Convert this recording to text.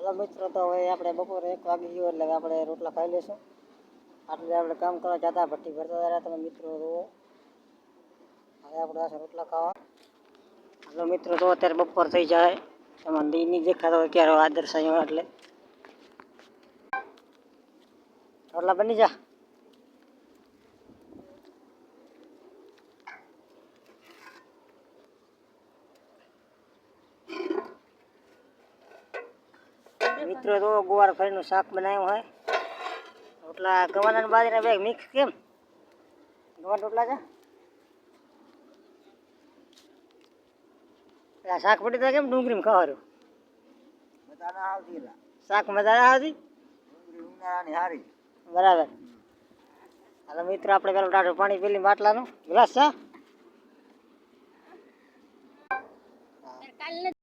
હાલો મિત્રો, તો હવે આપણે બપોરે 1 વાગી ગયો એટલે આપણે રોટલા ખાઈ લઈશું. આટલે આપણે કામ કરવા જતા ભઠ્ઠી ભરતા હતા તમે મિત્રો જુઓ. હવે આપણે આ રોટલા ખાવા. હાલો મિત્રો, તો અત્યારે બપોર થઈ જાય તમને દી નહીં દેખાતો હોય ક્યારે આદર્શ આવ્યો એટલે રોટલા બની જા. મિત્રો તો ગુવાર ફળીનું શાક બનાવ્યું હોય. રોટલા ગવાના બાજરીના બેગ મિક્સ કેમ ગવાના રોટલા છે. શાક પડી જાય કેમ ડુંગળી ખાવાનું મજા ના આવતી. શાક મજા ના આવતી સારી બરાબર. હાલો મિત્રો, આપણે પેલું ટાઢું પાણી પેલી બાટલાનું ગ્લાસ છે.